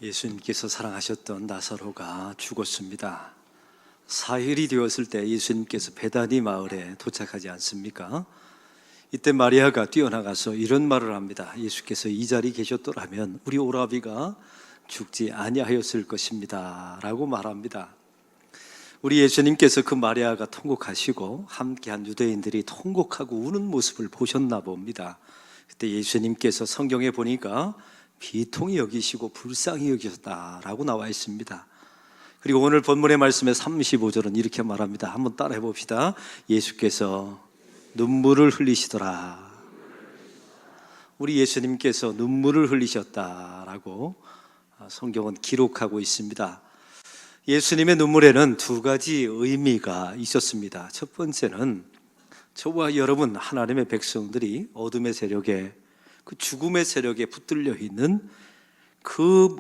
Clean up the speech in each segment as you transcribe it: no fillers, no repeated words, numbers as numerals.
예수님께서 사랑하셨던 나사로가 죽었습니다. 사흘이 되었을 때 예수님께서 베다니 마을에 도착하지 않습니까? 이때 마리아가 뛰어나가서 이런 말을 합니다. 예수께서 이 자리에 계셨더라면 우리 오라비가 죽지 아니하였을 것입니다 라고 말합니다. 우리 예수님께서 그 마리아가 통곡하시고 함께한 유대인들이 통곡하고 우는 모습을 보셨나 봅니다. 그때 예수님께서 성경에 보니까 비통히 여기시고 불쌍히 여기셨다라고 나와 있습니다. 그리고 오늘 본문의 말씀의 35절은 이렇게 말합니다. 한번 따라해 봅시다. 예수께서 눈물을 흘리시더라. 우리 예수님께서 눈물을 흘리셨다라고 성경은 기록하고 있습니다. 예수님의 눈물에는 두 가지 의미가 있었습니다. 첫 번째는 저와 여러분 하나님의 백성들이 어둠의 세력에, 그 죽음의 세력에 붙들려 있는 그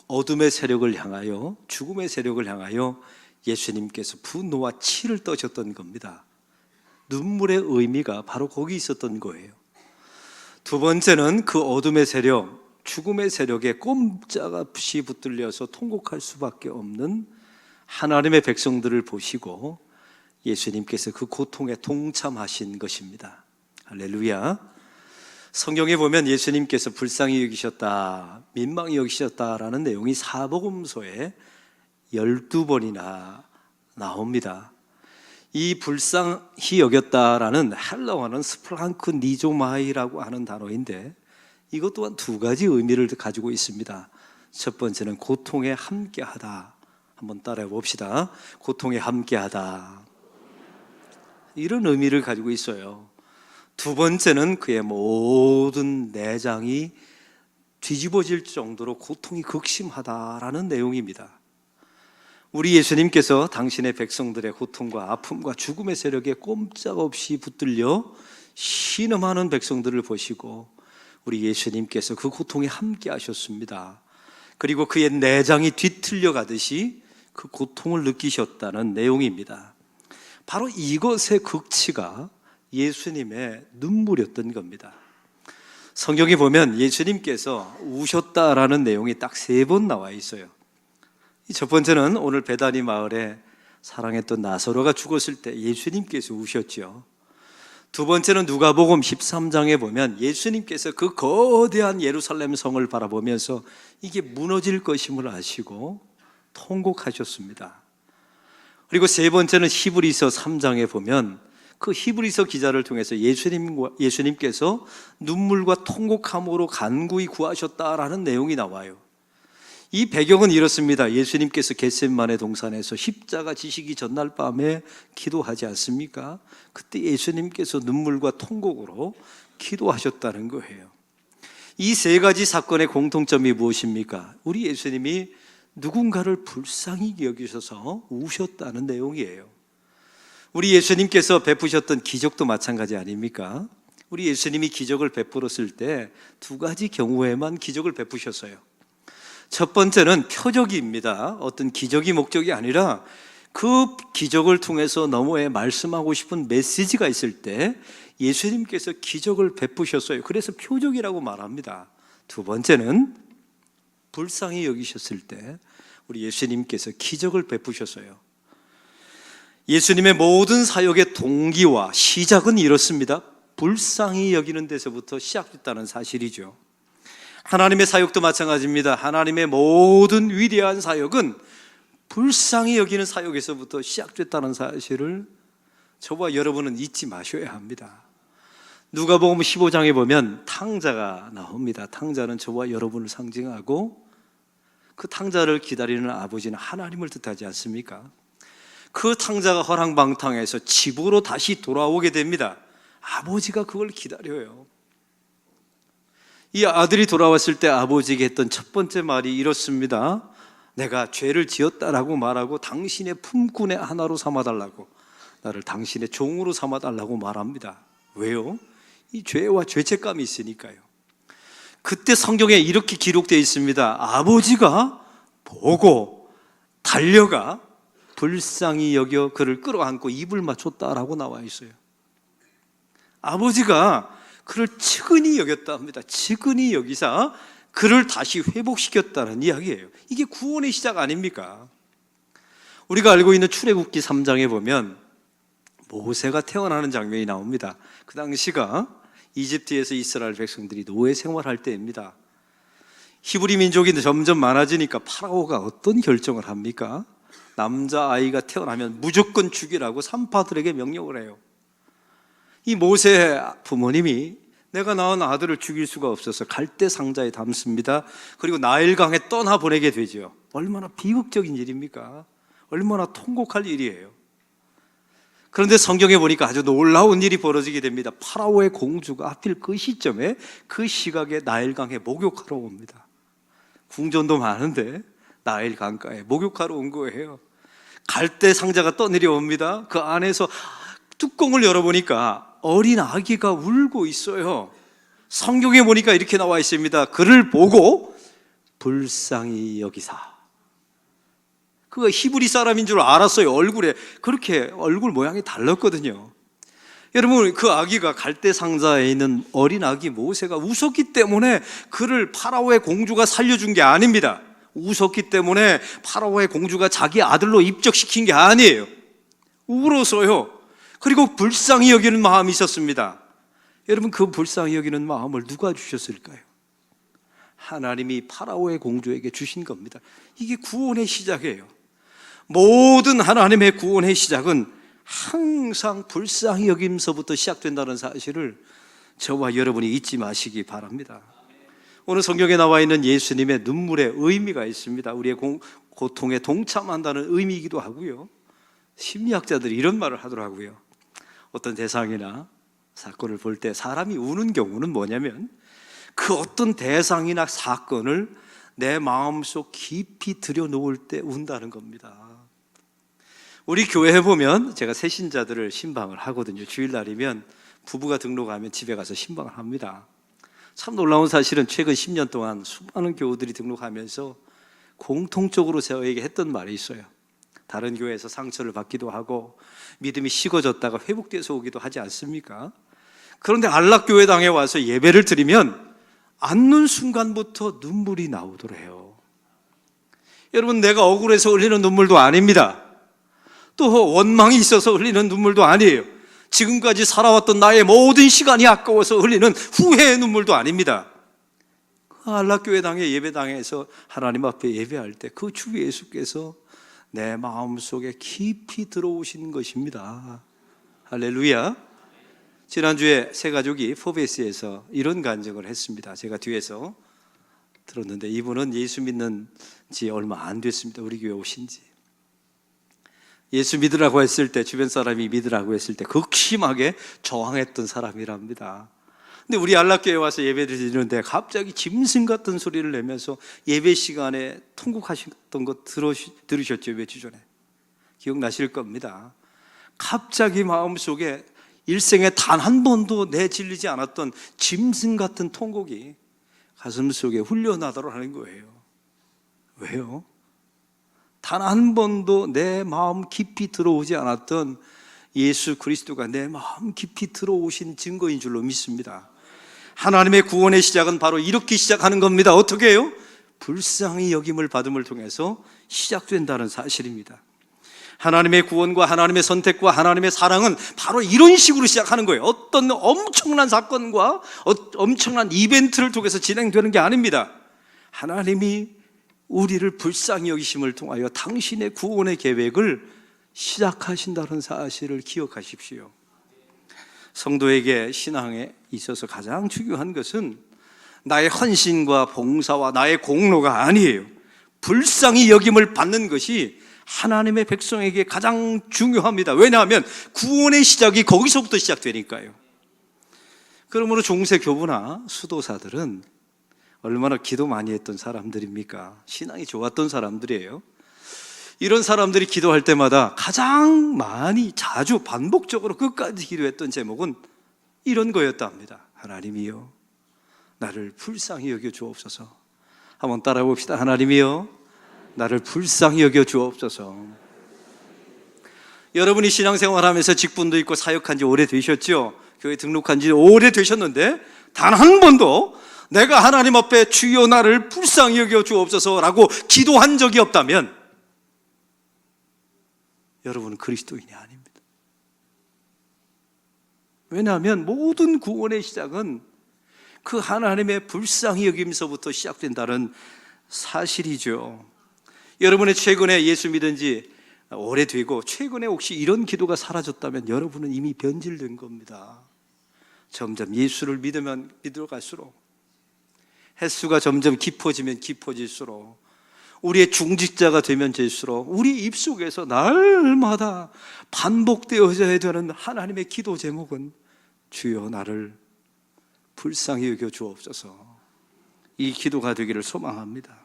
어둠의 세력을 향하여, 죽음의 세력을 향하여 예수님께서 분노와 치를 떠셨던 겁니다. 눈물의 의미가 바로 거기 있었던 거예요. 두 번째는 그 어둠의 세력, 죽음의 세력에 꼼짝없이 붙들려서 통곡할 수밖에 없는 하나님의 백성들을 보시고 예수님께서 그 고통에 동참하신 것입니다. 할렐루야. 성경에 보면 예수님께서 불쌍히 여기셨다, 민망히 여기셨다라는 내용이 사복음서에 12번이나 나옵니다. 이 불쌍히 여겼다라는 헬라어는 스플랑크 니조마이라고 하는 단어인데 이것 또한 두 가지 의미를 가지고 있습니다. 첫 번째는 고통에 함께하다. 한번 따라해 봅시다. 고통에 함께하다. 이런 의미를 가지고 있어요. 두 번째는 그의 모든 내장이 뒤집어질 정도로 고통이 극심하다라는 내용입니다. 우리 예수님께서 당신의 백성들의 고통과 아픔과 죽음의 세력에 꼼짝없이 붙들려 신음하는 백성들을 보시고 우리 예수님께서 그 고통에 함께 하셨습니다. 그리고 그의 내장이 뒤틀려 가듯이 그 고통을 느끼셨다는 내용입니다. 바로 이것의 극치가 예수님의 눈물이었던 겁니다. 성경에 보면 예수님께서 우셨다라는 내용이 딱 3번 나와 있어요. 첫 번째는 오늘 베다니 마을에 사랑했던 나사로가 죽었을 때 예수님께서 우셨죠. 두 번째는 누가복음 13장에 보면 예수님께서 그 거대한 예루살렘 성을 바라보면서 이게 무너질 것임을 아시고 통곡하셨습니다. 그리고 세 번째는 히브리서 3장에 보면 그 히브리서 기자를 통해서 예수님께서 눈물과 통곡함으로 간구히 구하셨다라는 내용이 나와요. 이 배경은 이렇습니다. 예수님께서 겟세마네 동산에서 십자가 지시기 전날 밤에 기도하지 않습니까? 그때 예수님께서 눈물과 통곡으로 기도하셨다는 거예요. 이 세 가지 사건의 공통점이 무엇입니까? 우리 예수님이 누군가를 불쌍히 여기셔서 우셨다는 내용이에요. 우리 예수님께서 베푸셨던 기적도 마찬가지 아닙니까? 우리 예수님이 기적을 베풀었을 때 두 가지 경우에만 기적을 베푸셨어요. 첫 번째는 표적입니다. 어떤 기적이 목적이 아니라 그 기적을 통해서 너머에 말씀하고 싶은 메시지가 있을 때 예수님께서 기적을 베푸셨어요. 그래서 표적이라고 말합니다. 두 번째는 불쌍히 여기셨을 때 우리 예수님께서 기적을 베푸셨어요. 예수님의 모든 사역의 동기와 시작은 이렇습니다. 불쌍히 여기는 데서부터 시작됐다는 사실이죠. 하나님의 사역도 마찬가지입니다. 하나님의 모든 위대한 사역은 불쌍히 여기는 사역에서부터 시작됐다는 사실을 저와 여러분은 잊지 마셔야 합니다. 누가복음 15장에 보면 탕자가 나옵니다. 탕자는 저와 여러분을 상징하고 그 탕자를 기다리는 아버지는 하나님을 뜻하지 않습니까? 그 탕자가 허랑방탕해서 집으로 다시 돌아오게 됩니다. 아버지가 그걸 기다려요. 이 아들이 돌아왔을 때 아버지에게 했던 첫 번째 말이 이렇습니다. 내가 죄를 지었다라고 말하고 당신의 품꾼의 하나로 삼아달라고, 나를 당신의 종으로 삼아달라고 말합니다. 왜요? 이 죄와 죄책감이 있으니까요. 그때 성경에 이렇게 기록되어 있습니다. 아버지가 보고 달려가 불쌍히 여겨 그를 끌어안고 입을 맞췄다라고 나와 있어요. 아버지가 그를 측은히 여겼다 합니다. 측은히 여기사 그를 다시 회복시켰다는 이야기예요. 이게 구원의 시작 아닙니까? 우리가 알고 있는 출애굽기 3장에 보면 모세가 태어나는 장면이 나옵니다. 그 당시가 이집트에서 이스라엘 백성들이 노예 생활할 때입니다. 히브리 민족이 점점 많아지니까 파라오가 어떤 결정을 합니까? 남자아이가 태어나면 무조건 죽이라고 산파들에게 명령을 해요. 이 모세 부모님이 내가 낳은 아들을 죽일 수가 없어서 갈대 상자에 담습니다. 그리고 나일강에 떠나보내게 되죠. 얼마나 비극적인 일입니까? 얼마나 통곡할 일이에요. 그런데 성경에 보니까 아주 놀라운 일이 벌어지게 됩니다. 파라오의 공주가 하필 그 시점에 그 시각에 나일강에 목욕하러 옵니다. 궁전도 많은데 나일 강가에 목욕하러 온 거예요. 갈대 상자가 떠내려옵니다. 그 안에서 뚜껑을 열어보니까 어린 아기가 울고 있어요. 성경에 보니까 이렇게 나와 있습니다. 그를 보고 불쌍히 여기사. 그가 히브리 사람인 줄 알았어요. 얼굴에 그렇게 얼굴 모양이 달랐거든요. 여러분, 그 아기가 갈대 상자에 있는 어린 아기 모세가 웃었기 때문에 그를 파라오의 공주가 살려준 게 아닙니다. 웃었기 때문에 파라오의 공주가 자기 아들로 입적시킨 게 아니에요. 울어서요. 그리고 불쌍히 여기는 마음이 있었습니다. 여러분, 그 불쌍히 여기는 마음을 누가 주셨을까요? 하나님이 파라오의 공주에게 주신 겁니다. 이게 구원의 시작이에요. 모든 하나님의 구원의 시작은 항상 불쌍히 여김서부터 시작된다는 사실을 저와 여러분이 잊지 마시기 바랍니다. 오늘 성경에 나와 있는 예수님의 눈물의 의미가 있습니다. 우리의 고통에 동참한다는 의미이기도 하고요. 심리학자들이 이런 말을 하더라고요. 어떤 대상이나 사건을 볼 때 사람이 우는 경우는 뭐냐면 그 어떤 대상이나 사건을 내 마음속 깊이 들여놓을 때 운다는 겁니다. 우리 교회에 보면 제가 새신자들을 신방을 하거든요. 주일날이면 부부가 등록하면 집에 가서 신방을 합니다. 참 놀라운 사실은 최근 10년 동안 수많은 교우들이 등록하면서 공통적으로 저에게 했던 말이 있어요. 다른 교회에서 상처를 받기도 하고 믿음이 식어졌다가 회복돼서 오기도 하지 않습니까? 그런데 안락교회당에 와서 예배를 드리면 앉는 순간부터 눈물이 나오더래요. 여러분, 내가 억울해서 흘리는 눈물도 아닙니다. 또 원망이 있어서 흘리는 눈물도 아니에요. 지금까지 살아왔던 나의 모든 시간이 아까워서 흘리는 후회의 눈물도 아닙니다. 안락교회당의 예배당에서 하나님 앞에 예배할 때 그 주 예수께서 내 마음속에 깊이 들어오신 것입니다. 할렐루야. 지난주에 새 가족이 포베스에서 이런 간증을 했습니다. 제가 뒤에서 들었는데 이분은 예수 믿는 지 얼마 안 됐습니다. 우리 교회 오신 지. 예수 믿으라고 했을 때, 주변 사람이 믿으라고 했을 때 극심하게 저항했던 사람이랍니다. 근데 우리 안락교회에 와서 예배를 드리는데 갑자기 짐승 같은 소리를 내면서 예배 시간에 통곡하셨던 거 들으셨죠? 몇 주 전에 기억나실 겁니다. 갑자기 마음속에 일생에 단 한 번도 내질리지 않았던 짐승 같은 통곡이 가슴속에 훈련하도록 하는 거예요. 왜요? 단 한 번도 내 마음 깊이 들어오지 않았던 예수 그리스도가 내 마음 깊이 들어오신 증거인 줄로 믿습니다. 하나님의 구원의 시작은 바로 이렇게 시작하는 겁니다. 어떻게 해요? 불쌍히 여김을 받음을 통해서 시작된다는 사실입니다. 하나님의 구원과 하나님의 선택과 하나님의 사랑은 바로 이런 식으로 시작하는 거예요. 어떤 엄청난 사건과 엄청난 이벤트를 통해서 진행되는 게 아닙니다. 하나님이 우리를 불쌍히 여기심을 통하여 당신의 구원의 계획을 시작하신다는 사실을 기억하십시오. 성도에게 신앙에 있어서 가장 중요한 것은 나의 헌신과 봉사와 나의 공로가 아니에요. 불쌍히 여김을 받는 것이 하나님의 백성에게 가장 중요합니다. 왜냐하면 구원의 시작이 거기서부터 시작되니까요. 그러므로 종세 교부나 수도사들은 얼마나 기도 많이 했던 사람들입니까? 신앙이 좋았던 사람들이에요. 이런 사람들이 기도할 때마다 가장 많이 자주 반복적으로 끝까지 기도했던 제목은 이런 거였다 합니다. 하나님이여 나를 불쌍히 여겨 주옵소서. 한번 따라해 봅시다. 하나님이여 나를 불쌍히 여겨 주옵소서. 여러분이 신앙생활하면서 직분도 있고 사역한 지 오래되셨죠? 교회 등록한 지 오래되셨는데 단 한 번도 내가 하나님 앞에 주여 나를 불쌍히 여겨 주옵소서라고 기도한 적이 없다면 여러분은 그리스도인이 아닙니다. 왜냐하면 모든 구원의 시작은 그 하나님의 불쌍히 여김서부터 시작된다는 사실이죠. 여러분의 최근에 예수 믿은 지 오래되고 최근에 혹시 이런 기도가 사라졌다면 여러분은 이미 변질된 겁니다. 점점 예수를 믿으면 믿어갈수록, 횟수가 점점 깊어지면 깊어질수록, 우리의 중직자가 되면 될수록 우리 입속에서 날마다 반복되어져야 되는 하나님의 기도 제목은 주여 나를 불쌍히 여겨 주옵소서. 이 기도가 되기를 소망합니다.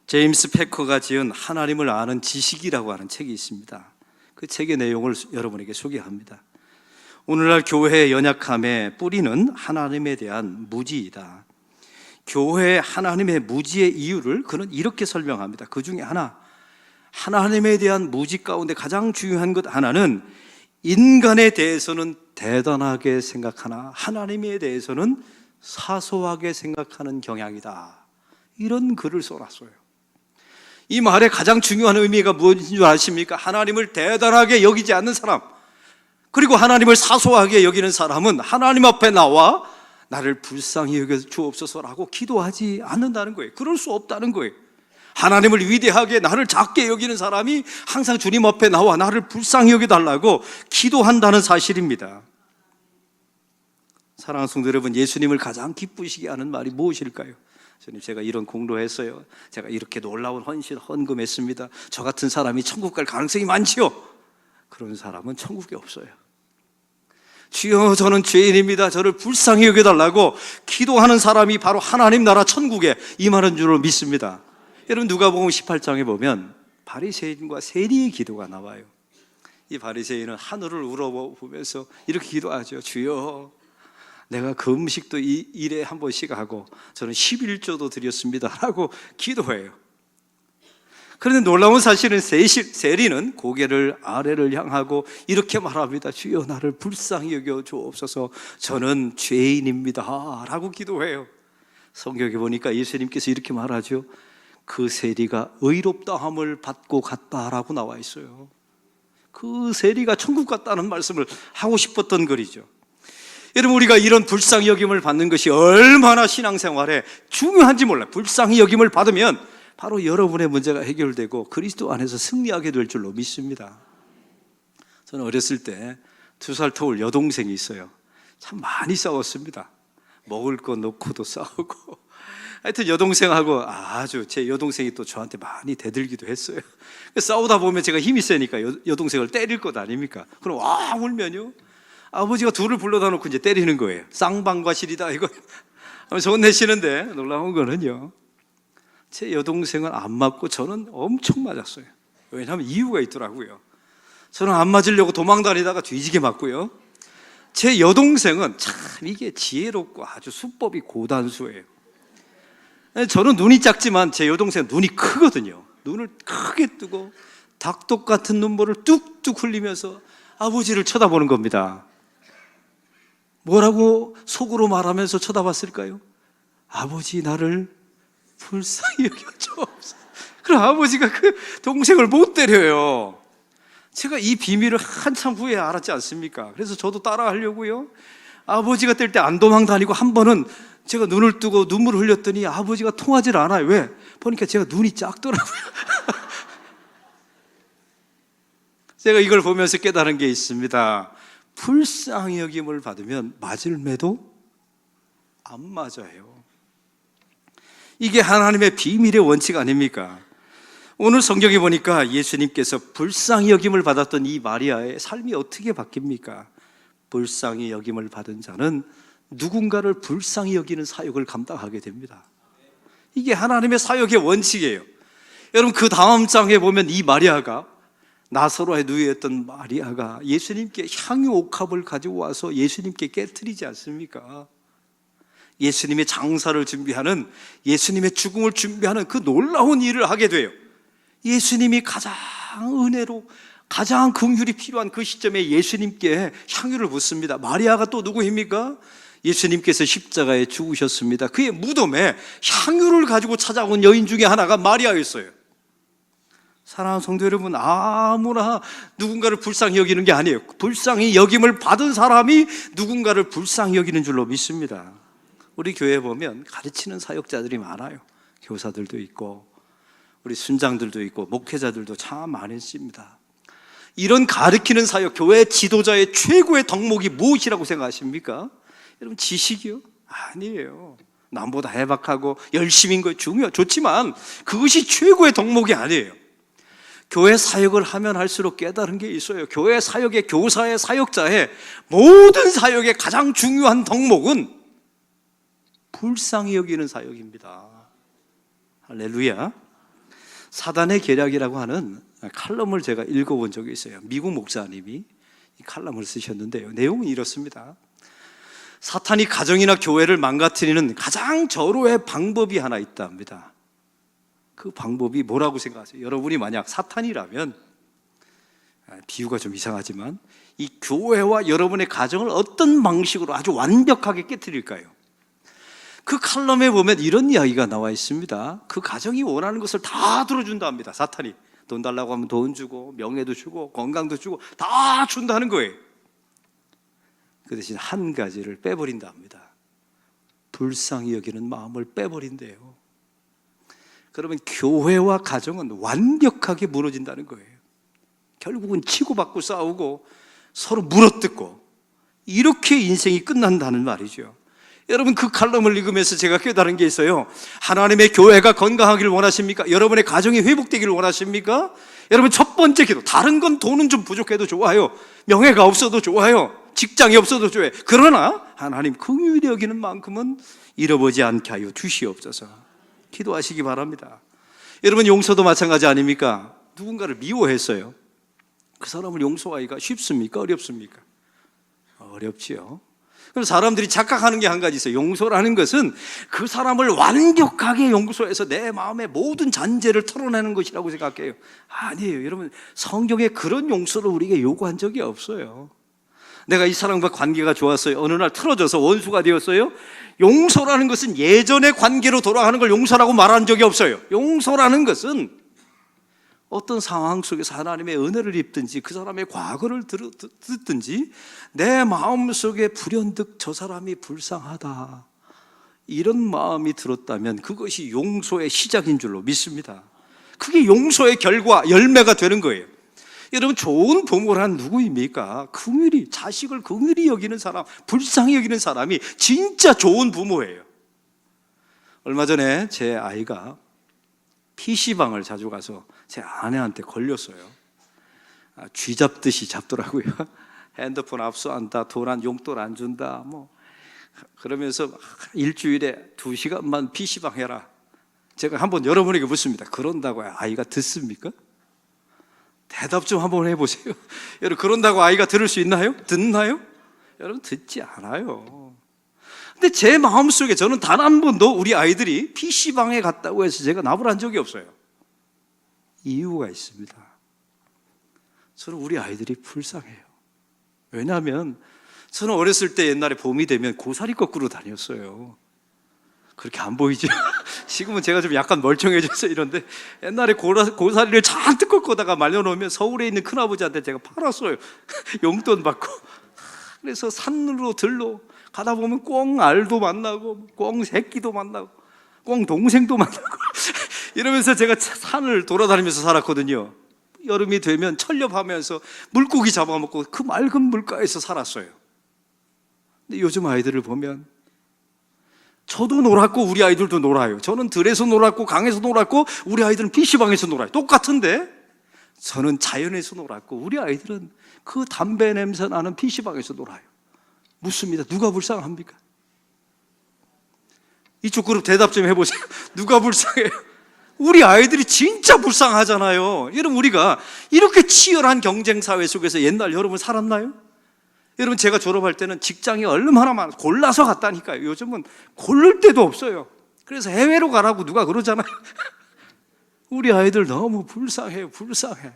제임스 패커가 지은 하나님을 아는 지식이라고 하는 책이 있습니다. 그 책의 내용을 여러분에게 소개합니다. 오늘날 교회의 연약함의 뿌리는 하나님에 대한 무지이다. 교회의 하나님의 무지의 이유를 그는 이렇게 설명합니다. 그 중에 하나, 하나님에 대한 무지 가운데 가장 중요한 것 하나는 인간에 대해서는 대단하게 생각하나 하나님에 대해서는 사소하게 생각하는 경향이다. 이런 글을 써놨어요. 이 말의 가장 중요한 의미가 무엇인 줄 아십니까? 하나님을 대단하게 여기지 않는 사람, 그리고 하나님을 사소하게 여기는 사람은 하나님 앞에 나와 나를 불쌍히 여겨 주옵소서라고 기도하지 않는다는 거예요. 그럴 수 없다는 거예요. 하나님을 위대하게 나를 작게 여기는 사람이 항상 주님 앞에 나와 나를 불쌍히 여겨달라고 기도한다는 사실입니다. 사랑하는 성도 여러분, 예수님을 가장 기쁘시게 하는 말이 무엇일까요? 주님, 제가 이런 공로했어요. 제가 이렇게 놀라운 헌신, 헌금했습니다. 저 같은 사람이 천국 갈 가능성이 많지요. 그런 사람은 천국에 없어요. 주여 저는 죄인입니다. 저를 불쌍히 여겨달라고 기도하는 사람이 바로 하나님 나라 천국에 임하는 줄로 믿습니다. 여러분, 누가복음 18장에 보면 바리새인과 세리의 기도가 나와요. 이 바리새인은 하늘을 우러보면서 이렇게 기도하죠. 주여, 내가 그 음식도 일에 한 번씩 하고 저는 11조도 드렸습니다 라고 기도해요. 그런데 놀라운 사실은 세리는 고개를 아래를 향하고 이렇게 말합니다. 주여 나를 불쌍히 여겨 주옵소서, 저는 죄인입니다 라고 기도해요. 성경에 보니까 예수님께서 이렇게 말하죠. 그 세리가 의롭다함을 받고 갔다라고 나와 있어요. 그 세리가 천국 갔다는 말씀을 하고 싶었던 글이죠. 여러분, 우리가 이런 불쌍히 여김을 받는 것이 얼마나 신앙생활에 중요한지 몰라요. 불쌍히 여김을 받으면 바로 여러분의 문제가 해결되고 그리스도 안에서 승리하게 될 줄로 믿습니다. 저는 어렸을 때 2살 터울 여동생이 있어요. 참 많이 싸웠습니다. 먹을 거 놓고도 싸우고, 하여튼 여동생하고 아주, 제 여동생이 또 저한테 많이 대들기도 했어요. 싸우다 보면 제가 힘이 세니까 여동생을 때릴 것 아닙니까? 그럼 와 울면요, 아버지가 둘을 불러다 놓고 이제 때리는 거예요. 쌍방과실이다 이거 하면서 혼내시는데, 놀라운 거는요, 제 여동생은 안 맞고 저는 엄청 맞았어요. 왜냐하면 이유가 있더라고요. 저는 안 맞으려고 도망다니다가 뒤지게 맞고요, 제 여동생은 참 이게 지혜롭고 아주 수법이 고단수예요. 저는 눈이 작지만 제 여동생은 눈이 크거든요. 눈을 크게 뜨고 닭독 같은 눈물을 뚝뚝 흘리면서 아버지를 쳐다보는 겁니다. 뭐라고 속으로 말하면서 쳐다봤을까요? 아버지 나를 불쌍히 여겨줘. 그럼 아버지가 그 동생을 못 때려요. 제가 이 비밀을 한참 후에 알았지 않습니까? 그래서 저도 따라 하려고요, 아버지가 뗄 때 안 도망 다니고 한 번은 제가 눈을 뜨고 눈물을 흘렸더니 아버지가 통하질 않아요. 왜? 보니까 제가 눈이 작더라고요. 제가 이걸 보면서 깨달은 게 있습니다. 불쌍히 여김을 받으면 맞을 매도 안 맞아요. 이게 하나님의 비밀의 원칙 아닙니까? 오늘 성경에 보니까 예수님께서 불쌍히 여김을 받았던 이 마리아의 삶이 어떻게 바뀝니까? 불쌍히 여김을 받은 자는 누군가를 불쌍히 여기는 사역을 감당하게 됩니다. 이게 하나님의 사역의 원칙이에요. 여러분, 그 다음 장에 보면 이 마리아가, 나사로에 누워있던 마리아가 예수님께 향유 옥합을 가지고 와서 예수님께 깨트리지 않습니까? 예수님의 장사를 준비하는, 예수님의 죽음을 준비하는 그 놀라운 일을 하게 돼요. 예수님이 가장 은혜로, 가장 긍휼이 필요한 그 시점에 예수님께 향유를 붓습니다. 마리아가 또 누구입니까? 예수님께서 십자가에 죽으셨습니다. 그의 무덤에 향유를 가지고 찾아온 여인 중에 하나가 마리아였어요. 사랑하는 성도 여러분, 아무나 누군가를 불쌍히 여기는 게 아니에요. 불쌍히 여김을 받은 사람이 누군가를 불쌍히 여기는 줄로 믿습니다. 우리 교회에 보면 가르치는 사역자들이 많아요. 교사들도 있고 우리 순장들도 있고 목회자들도 참 많습니다. 이런 가르치는 사역, 교회 지도자의 최고의 덕목이 무엇이라고 생각하십니까? 여러분, 지식이요? 아니에요. 남보다 해박하고 열심인 거 좋지만 그것이 최고의 덕목이 아니에요. 교회 사역을 하면 할수록 깨달은 게 있어요. 교회 사역의 교사의 사역자의 모든 사역의 가장 중요한 덕목은 불쌍히 여기는 사역입니다. 할렐루야. 사단의 계략이라고 하는 칼럼을 제가 읽어본 적이 있어요. 미국 목사님이 이 칼럼을 쓰셨는데요, 내용은 이렇습니다. 사탄이 가정이나 교회를 망가뜨리는 가장 절호의 방법이 하나 있답니다. 그 방법이 뭐라고 생각하세요? 여러분이 만약 사탄이라면, 비유가 좀 이상하지만 이 교회와 여러분의 가정을 어떤 방식으로 아주 완벽하게 깨뜨릴까요? 그 칼럼에 보면 이런 이야기가 나와 있습니다. 그 가정이 원하는 것을 다 들어준다 합니다. 사탄이 돈 달라고 하면 돈 주고, 명예도 주고, 건강도 주고 다 준다는 거예요. 그 대신 한 가지를 빼버린다 합니다. 불쌍히 여기는 마음을 빼버린대요. 그러면 교회와 가정은 완벽하게 무너진다는 거예요. 결국은 치고받고 싸우고 서로 물어뜯고 이렇게 인생이 끝난다는 말이죠. 여러분, 그 칼럼을 읽으면서 제가 깨달은 게 있어요. 하나님의 교회가 건강하기를 원하십니까? 여러분의 가정이 회복되기를 원하십니까? 여러분, 첫 번째 기도, 다른 건 돈은 좀 부족해도 좋아요, 명예가 없어도 좋아요, 직장이 없어도 좋아요. 그러나 하나님 긍휼히 여기는 만큼은 잃어보지 않게 하여 주시옵소서. 기도하시기 바랍니다. 여러분, 용서도 마찬가지 아닙니까? 누군가를 미워했어요. 그 사람을 용서하기가 쉽습니까? 어렵습니까? 어렵지요. 그럼 사람들이 착각하는 게 한 가지 있어요. 용서라는 것은 그 사람을 완벽하게 용서해서 내 마음의 모든 잔재를 털어내는 것이라고 생각해요. 아니에요. 여러분, 성경에 그런 용서를 우리에게 요구한 적이 없어요. 내가 이 사람과 관계가 좋았어요. 어느 날 틀어져서 원수가 되었어요. 용서라는 것은 예전의 관계로 돌아가는 걸 용서라고 말한 적이 없어요. 용서라는 것은 어떤 상황 속에서 하나님의 은혜를 입든지 그 사람의 과거를 듣든지 내 마음속에 불현듯 저 사람이 불쌍하다, 이런 마음이 들었다면 그것이 용서의 시작인 줄로 믿습니다. 그게 용서의 결과, 열매가 되는 거예요. 여러분, 좋은 부모란 누구입니까? 긍휼히, 자식을 긍휼히 여기는 사람, 불쌍히 여기는 사람이 진짜 좋은 부모예요. 얼마 전에 제 아이가 PC방을 자주 가서 제 아내한테 걸렸어요. 쥐 잡듯이 잡더라고요. 핸드폰 압수한다, 용돈 안 준다, 그러면서 일주일에 2시간만 PC방 해라. 제가 한번 여러분에게 묻습니다. 그런다고 아이가 듣습니까? 대답 좀 한번 해보세요. 여러분, 그런다고 아이가 들을 수 있나요? 듣나요? 여러분, 듣지 않아요. 근데 제 마음속에 저는 단 한 번도 우리 아이들이 PC방에 갔다고 해서 제가 나불한 적이 없어요. 이유가 있습니다. 저는 우리 아이들이 불쌍해요. 왜냐하면 저는 어렸을 때 옛날에 봄이 되면 고사리 거꾸로 다녔어요. 그렇게 안 보이죠? 지금은 제가 좀 약간 멀쩡해져서 이런데 옛날에 고사리를 잔뜩 꺾어다가 말려놓으면 서울에 있는 큰아버지한테 제가 팔았어요. 용돈 받고. 그래서 산으로 들로 가다 보면 꽁 알도 만나고 꽁 새끼도 만나고 꽁 동생도 만나고 이러면서 제가 산을 돌아다니면서 살았거든요. 여름이 되면 철렵하면서 물고기 잡아먹고 그 맑은 물가에서 살았어요. 근데 요즘 아이들을 보면 저도 놀았고 우리 아이들도 놀아요. 저는 들에서 놀았고 강에서 놀았고 우리 아이들은 PC방에서 놀아요. 똑같은데 저는 자연에서 놀았고 우리 아이들은 그 담배 냄새 나는 PC방에서 놀아요. 묻습니다. 누가 불쌍합니까? 이쪽 그룹 대답 좀 해보세요. 누가 불쌍해요? 우리 아이들이 진짜 불쌍하잖아요. 여러분, 우리가 이렇게 치열한 경쟁 사회 속에서 옛날 여러분 살았나요? 여러분, 제가 졸업할 때는 직장이 얼마나 많아 골라서 갔다니까요. 요즘은 고를 데도 없어요. 그래서 해외로 가라고 누가 그러잖아요. 우리 아이들 너무 불쌍해요. 불쌍해.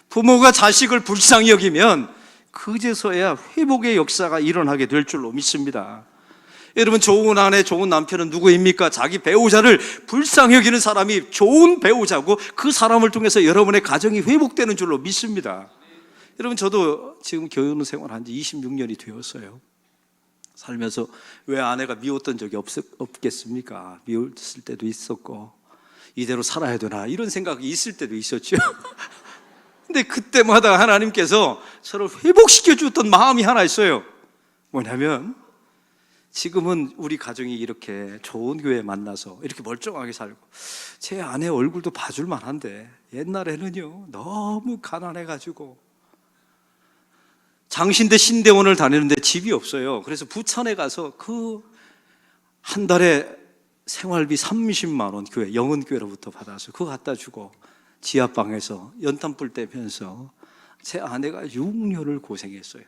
부모가 자식을 불쌍히 여기면 그제서야 회복의 역사가 일어나게 될 줄로 믿습니다. 여러분, 좋은 아내, 좋은 남편은 누구입니까? 자기 배우자를 불쌍히 여기는 사람이 좋은 배우자고 그 사람을 통해서 여러분의 가정이 회복되는 줄로 믿습니다. 여러분, 저도 지금 결혼 생활한 지 26년이 되었어요. 살면서 왜 아내가 미웠던 적이 없겠습니까? 미웠을 때도 있었고 이대로 살아야 되나 이런 생각이 있을 때도 있었죠. 근데 그때마다 하나님께서 저를 회복시켜 줬던 마음이 하나 있어요. 뭐냐면 지금은 우리 가정이 이렇게 좋은 교회 만나서 이렇게 멀쩡하게 살고 제 아내 얼굴도 봐줄 만한데 옛날에는요 너무 가난해가지고 장신대 신대원을 다니는데 집이 없어요. 그래서 부천에 가서 그 한 달에 생활비 30만 원 교회 영은교회로부터 받아서 그거 갖다 주고 지하방에서 연탄불 떼면서 제 아내가 6년을 고생했어요.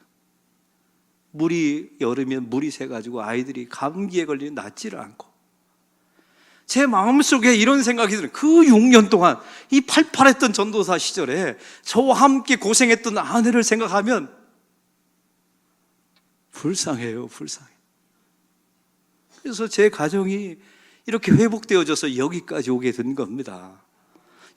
물이 여름이면 물이 새가지고 아이들이 감기에 걸리면 낫지를 않고 제 마음속에 이런 생각이 들어요. 그 6년 동안 이 팔팔했던 전도사 시절에 저와 함께 고생했던 아내를 생각하면 불쌍해요. 불쌍해. 그래서 제 가정이 이렇게 회복되어져서 여기까지 오게 된 겁니다.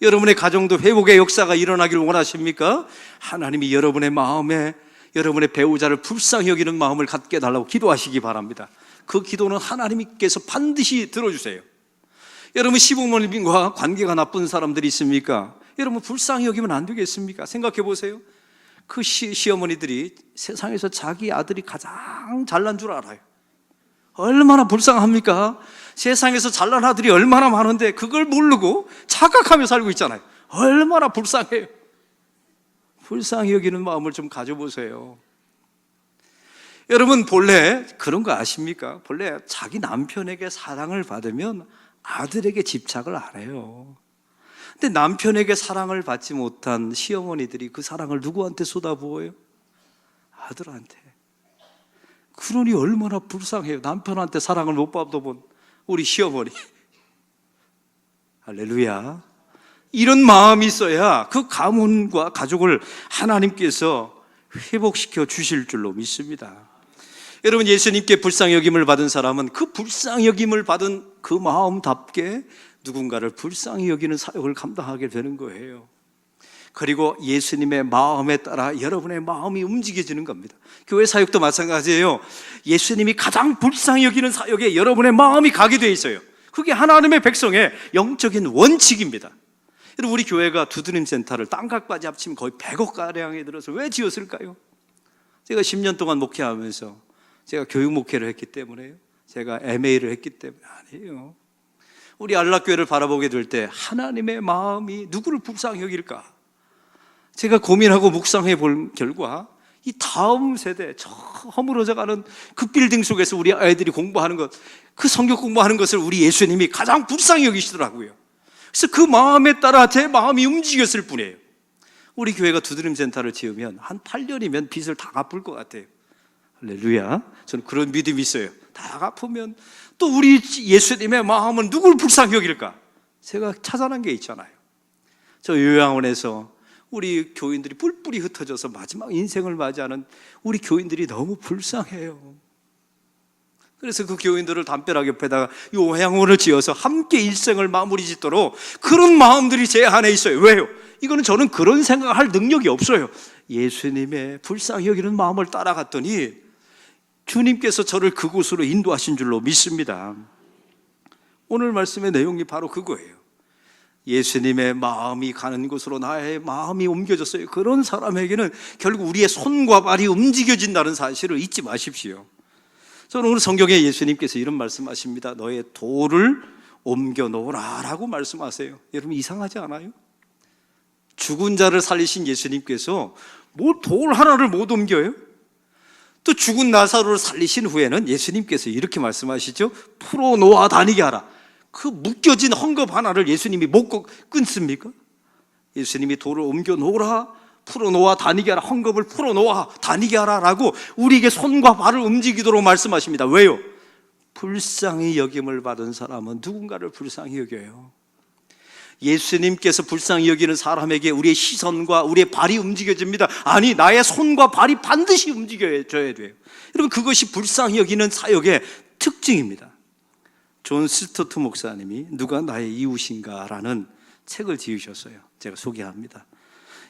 여러분의 가정도 회복의 역사가 일어나길 원하십니까? 하나님이 여러분의 마음에 여러분의 배우자를 불쌍히 여기는 마음을 갖게 해달라고 기도하시기 바랍니다. 그 기도는 하나님께서 반드시 들어주세요. 여러분, 시부모님과 관계가 나쁜 사람들이 있습니까? 여러분, 불쌍히 여기면 안 되겠습니까? 생각해 보세요. 그 시어머니들이 세상에서 자기 아들이 가장 잘난 줄 알아요. 얼마나 불쌍합니까? 세상에서 잘난 아들이 얼마나 많은데 그걸 모르고 착각하며 살고 있잖아요. 얼마나 불쌍해요. 불쌍히 여기는 마음을 좀 가져보세요. 여러분, 본래 그런 거 아십니까? 본래 자기 남편에게 사랑을 받으면 아들에게 집착을 안 해요. 근데 남편에게 사랑을 받지 못한 시어머니들이 그 사랑을 누구한테 쏟아부어요? 아들한테. 그러니 얼마나 불쌍해요. 남편한테 사랑을 못 받아본 우리 시어머니. 할렐루야. 이런 마음이 있어야 그 가문과 가족을 하나님께서 회복시켜 주실 줄로 믿습니다. 여러분, 예수님께 불쌍히 여김을 받은 사람은 그 불쌍히 여김을 받은 그 마음답게 누군가를 불쌍히 여기는 사역을 감당하게 되는 거예요. 그리고 예수님의 마음에 따라 여러분의 마음이 움직여지는 겁니다. 교회 사역도 마찬가지예요. 예수님이 가장 불쌍히 여기는 사역에 여러분의 마음이 가게 돼 있어요. 그게 하나님의 백성의 영적인 원칙입니다. 여러분, 우리 교회가 두드림 센터를 땅값까지 합치면 거의 100억가량에 들어서 왜 지었을까요? 제가 10년 동안 목회하면서 제가 교육 목회를 했기 때문에요. 제가 MA를 했기 때문에 아니에요. 우리 안락교회를 바라보게 될 때 하나님의 마음이 누구를 불쌍히 여길까? 제가 고민하고 묵상해 볼 결과 이 다음 세대 저 허물어져 가는 그 빌딩 속에서 우리 아이들이 공부하는 것, 그 성경 공부하는 것을 우리 예수님이 가장 불쌍히 여기시더라고요. 그래서 그 마음에 따라 제 마음이 움직였을 뿐이에요. 우리 교회가 두드림 센터를 지으면 한 8년이면 빚을 다 갚을 것 같아요. 할렐루야. 저는 그런 믿음이 있어요. 다 갚으면 또 우리 예수님의 마음은 누굴 불쌍히 여길까? 제가 찾아낸 게 있잖아요. 저 요양원에서 우리 교인들이 뿔뿔이 흩어져서 마지막 인생을 맞이하는 우리 교인들이 너무 불쌍해요. 그래서 그 교인들을 담벼락 옆에다가 요양원을 지어서 함께 일생을 마무리 짓도록 그런 마음들이 제 안에 있어요. 왜요? 이거는 저는 그런 생각을 할 능력이 없어요. 예수님의 불쌍히 여기는 마음을 따라갔더니 주님께서 저를 그곳으로 인도하신 줄로 믿습니다. 오늘 말씀의 내용이 바로 그거예요. 예수님의 마음이 가는 곳으로 나의 마음이 옮겨졌어요. 그런 사람에게는 결국 우리의 손과 발이 움직여진다는 사실을 잊지 마십시오. 저는 오늘 성경에 예수님께서 이런 말씀하십니다. 너의 돌을 옮겨 놓으라 라고 말씀하세요. 여러분, 이상하지 않아요? 죽은 자를 살리신 예수님께서 뭐 돌 하나를 못 옮겨요? 또 죽은 나사로를 살리신 후에는 예수님께서 이렇게 말씀하시죠. 풀어놓아 다니게 하라. 그 묶여진 헝겊 하나를 예수님이 못 끊습니까? 예수님이 돌을 옮겨 놓으라, 풀어놓아 다니게 하라, 헝겊을 풀어놓아 다니게 하라 라고 우리에게 손과 발을 움직이도록 말씀하십니다. 왜요? 불쌍히 여김을 받은 사람은 누군가를 불쌍히 여겨요. 예수님께서 불쌍히 여기는 사람에게 우리의 시선과 우리의 발이 움직여집니다. 아니, 나의 손과 발이 반드시 움직여져야 돼요. 여러분, 그것이 불쌍히 여기는 사역의 특징입니다. 존 스토트 목사님이 누가 나의 이웃인가라는 책을 지으셨어요. 제가 소개합니다.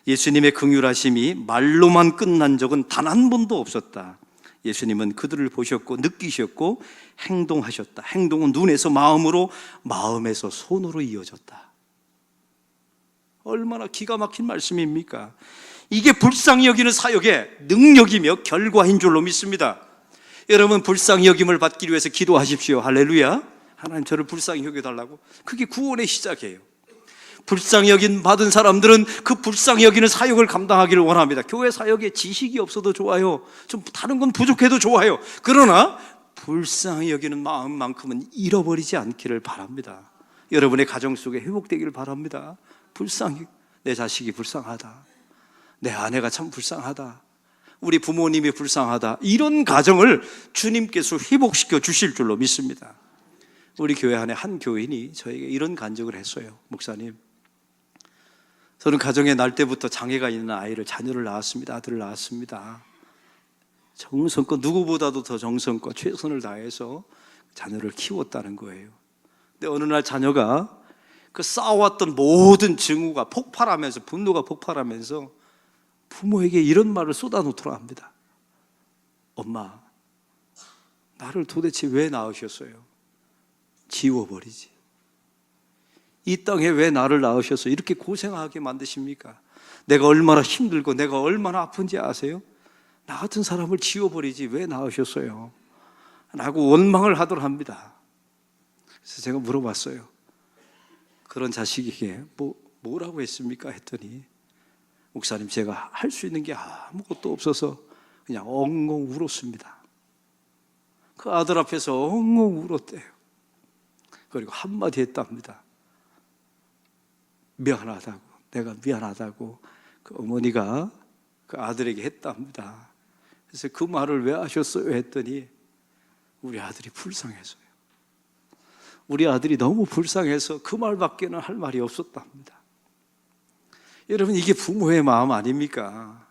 예수님의 긍휼하심이 말로만 끝난 적은 단 한 번도 없었다. 예수님은 그들을 보셨고 느끼셨고 행동하셨다. 행동은 눈에서 마음으로, 마음에서 손으로 이어졌다. 얼마나 기가 막힌 말씀입니까? 이게 불쌍히 여기는 사역의 능력이며 결과인 줄로 믿습니다. 여러분, 불쌍히 여김을 받기 위해서 기도하십시오. 할렐루야. 하나님, 저를 불쌍히 여겨달라고. 그게 구원의 시작이에요. 불쌍히 여긴 받은 사람들은 그 불쌍히 여기는 사역을 감당하기를 원합니다. 교회 사역에 지식이 없어도 좋아요. 좀 다른 건 부족해도 좋아요. 그러나 불쌍히 여기는 마음만큼은 잃어버리지 않기를 바랍니다. 여러분의 가정 속에 회복되기를 바랍니다. 불쌍히, 내 자식이 불쌍하다, 내 아내가 참 불쌍하다, 우리 부모님이 불쌍하다, 이런 가정을 주님께서 회복시켜 주실 줄로 믿습니다. 우리 교회 안에 한 교인이 저에게 이런 간증을 했어요. 목사님, 저는 가정에 날 때부터 장애가 있는 자녀를 낳았습니다. 아들을 낳았습니다. 정성껏, 누구보다도 더 정성껏 최선을 다해서 자녀를 키웠다는 거예요. 근데 어느 날 자녀가 그 쌓아왔던 모든 증오가 폭발하면서, 분노가 폭발하면서 부모에게 이런 말을 쏟아놓더라 합니다. 엄마, 나를 도대체 왜 낳으셨어요? 지워버리지. 이 땅에 왜 나를 낳으셔서 이렇게 고생하게 만드십니까? 내가 얼마나 힘들고 내가 얼마나 아픈지 아세요? 나 같은 사람을 지워버리지 왜 낳으셨어요? 라고 원망을 하더라 합니다. 그래서 제가 물어봤어요. 그런 자식에게 뭐라고 했습니까? 했더니, 목사님, 제가 할 수 있는 게 아무것도 없어서 그냥 엉엉 울었습니다. 그 아들 앞에서 엉엉 울었대요. 그리고 한마디 했답니다. 미안하다고, 내가 미안하다고 그 어머니가 그 아들에게 했답니다. 그래서 그 말을 왜 하셨어요? 했더니 우리 아들이 불쌍해서요. 우리 아들이 너무 불쌍해서 그 말밖에는 할 말이 없었답니다. 여러분, 이게 부모의 마음 아닙니까?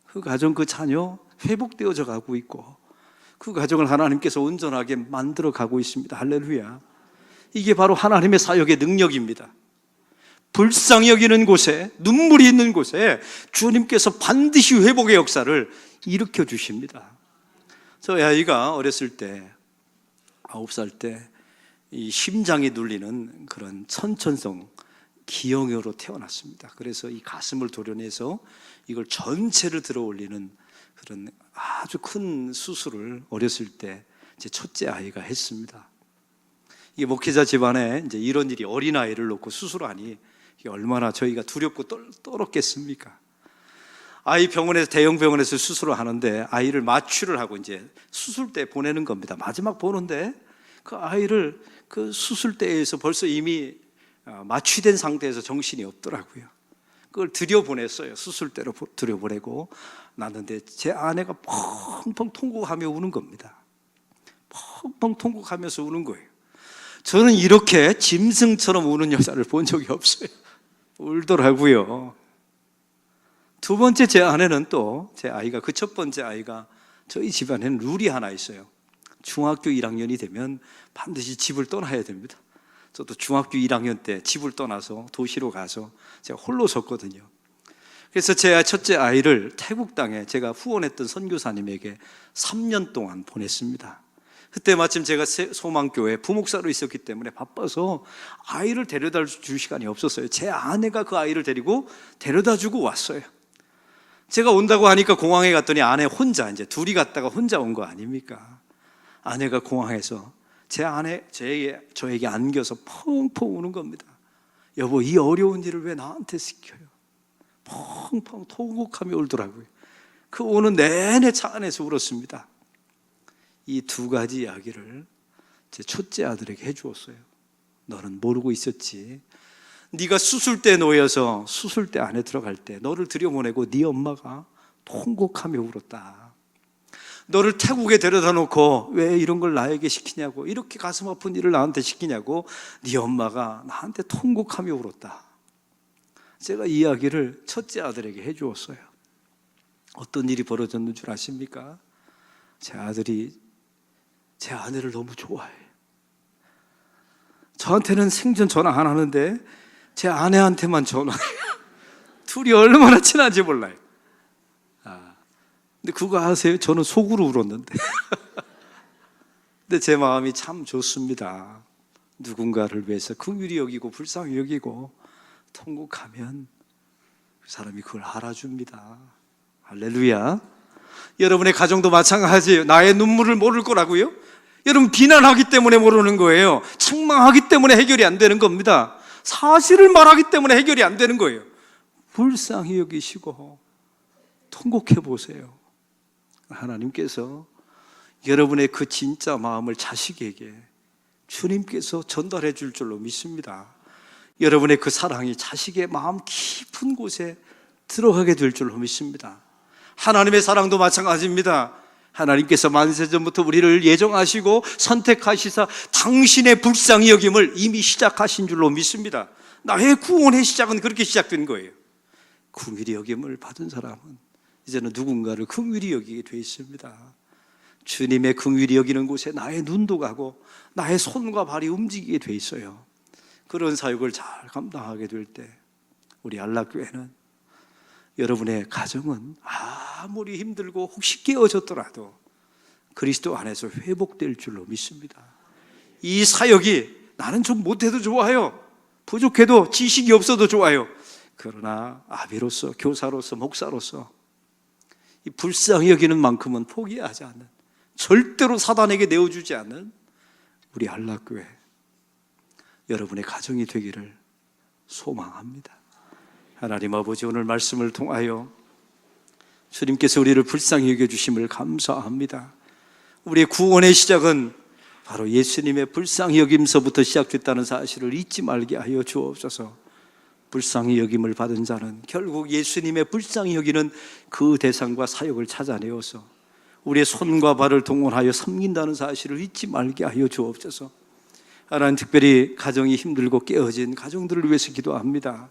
그 가정, 그 자녀 회복되어져 가고 있고 그 가정을 하나님께서 온전하게 만들어 가고 있습니다. 할렐루야. 이게 바로 하나님의 사역의 능력입니다. 불쌍히 여기는 곳에, 눈물이 있는 곳에 주님께서 반드시 회복의 역사를 일으켜 주십니다. 저희 아이가 어렸을 때, 9살 때 이 심장이 눌리는 그런 천천성 기형으로 태어났습니다. 그래서 이 가슴을 도려내서 이걸 전체를 들어 올리는 그런 아주 큰 수술을 어렸을 때 제 첫째 아이가 했습니다. 이게 목회자 집안에 이제 이런 일이, 어린아이를 놓고 수술하니 이게 얼마나 저희가 두렵고 떨었겠습니까? 아이 병원에서, 대형 병원에서 수술을 하는데 아이를 마취를 하고 이제 수술대에 보내는 겁니다. 마지막 보는데 그 아이를 그 수술대에서 벌써 이미 마취된 상태에서 정신이 없더라고요. 그걸 들여보냈어요. 수술대로 들여보내고 났는데 제 아내가 펑펑 통곡하며 우는 겁니다. 펑펑 통곡하면서 우는 거예요. 저는 이렇게 짐승처럼 우는 여자를 본 적이 없어요. 울더라고요. 두 번째 제 아내는 또, 제 아이가, 그 첫 번째 아이가, 저희 집안에는 룰이 하나 있어요. 중학교 1학년이 되면 반드시 집을 떠나야 됩니다. 저도 중학교 1학년 때 집을 떠나서 도시로 가서 제가 홀로 섰거든요. 그래서 제 첫째 아이를 태국 땅에 제가 후원했던 선교사님에게 3년 동안 보냈습니다. 그때 마침 제가 소망교회 부목사로 있었기 때문에 바빠서 아이를 데려다 줄 시간이 없었어요. 제 아내가 그 아이를 데리고 데려다 주고 왔어요. 제가 온다고 하니까 공항에 갔더니 아내 혼자, 이제 둘이 갔다가 혼자 온 거 아닙니까? 아내가 공항에서 제 아내, 저에게 안겨서 펑펑 우는 겁니다. 여보, 이 어려운 일을 왜 나한테 시켜요? 펑펑 통곡하며 울더라고요. 그 오는 내내 차 안에서 울었습니다. 이 두 가지 이야기를 제 첫째 아들에게 해주었어요. 너는 모르고 있었지. 네가 수술대에 놓여서 수술대 안에 들어갈 때 너를 들여보내고 네 엄마가 통곡하며 울었다. 너를 태국에 데려다 놓고 왜 이런 걸 나에게 시키냐고, 이렇게 가슴 아픈 일을 나한테 시키냐고 네 엄마가 나한테 통곡하며 울었다. 제가 이 이야기를 첫째 아들에게 해주었어요. 어떤 일이 벌어졌는 줄 아십니까? 제 아들이 제 아내를 너무 좋아해요. 저한테는 생전 전화 안 하는데 제 아내한테만 전화해요. 둘이 얼마나 친한지 몰라요. 근데 그거 아세요? 저는 속으로 울었는데. 근데 제 마음이 참 좋습니다. 누군가를 위해서 긍휼히 여기고 불쌍히 여기고 통곡하면 그 사람이 그걸 알아줍니다. 할렐루야. 여러분의 가정도 마찬가지예요. 나의 눈물을 모를 거라고요? 여러분, 비난하기 때문에 모르는 거예요. 책망하기 때문에 해결이 안 되는 겁니다. 사실을 말하기 때문에 해결이 안 되는 거예요. 불쌍히 여기시고 통곡해 보세요. 하나님께서 여러분의 그 진짜 마음을 자식에게 주님께서 전달해 줄 줄로 믿습니다. 여러분의 그 사랑이 자식의 마음 깊은 곳에 들어가게 될 줄로 믿습니다. 하나님의 사랑도 마찬가지입니다. 하나님께서 만세전부터 우리를 예정하시고 선택하시사 당신의 불쌍히 여김을 이미 시작하신 줄로 믿습니다. 나의 구원의 시작은 그렇게 시작된 거예요. 긍휼히 여김을 받은 사람은 이제는 누군가를 긍휼히 여기게 돼 있습니다. 주님의 긍휼히 여기는 곳에 나의 눈도 가고 나의 손과 발이 움직이게 돼 있어요. 그런 사역을 잘 감당하게 될 때 우리 안락교회는, 여러분의 가정은 아무리 힘들고 혹시 깨어졌더라도 그리스도 안에서 회복될 줄로 믿습니다. 이 사역이 나는 좀 못해도 좋아요, 부족해도 지식이 없어도 좋아요. 그러나 아비로서, 교사로서, 목사로서 이 불쌍히 여기는 만큼은 포기하지 않는, 절대로 사단에게 내어주지 않는 우리 안락교회 여러분의 가정이 되기를 소망합니다. 하나님 아버지, 오늘 말씀을 통하여 주님께서 우리를 불쌍히 여겨주심을 감사합니다. 우리의 구원의 시작은 바로 예수님의 불쌍히 여김서부터 시작됐다는 사실을 잊지 말게 하여 주옵소서. 불쌍히 여김을 받은 자는 결국 예수님의 불쌍히 여기는 그 대상과 사역을 찾아내어서 우리의 손과 발을 동원하여 섬긴다는 사실을 잊지 말게 하여 주옵소서. 하나님, 특별히 가정이 힘들고 깨어진 가정들을 위해서 기도합니다.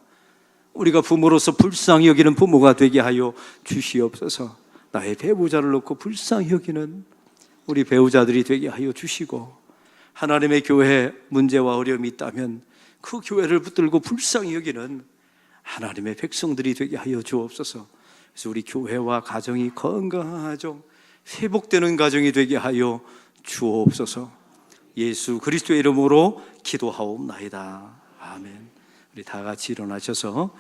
우리가 부모로서 불쌍히 여기는 부모가 되게 하여 주시옵소서. 나의 배우자를 놓고 불쌍히 여기는 우리 배우자들이 되게 하여 주시고, 하나님의 교회에 문제와 어려움이 있다면 그 교회를 붙들고 불쌍히 여기는 하나님의 백성들이 되게 하여 주옵소서. 그래서 우리 교회와 가정이 건강한 가정, 회복되는 가정이 되게 하여 주옵소서. 예수 그리스도의 이름으로 기도하옵나이다. 아멘. 우리 다 같이 일어나셔서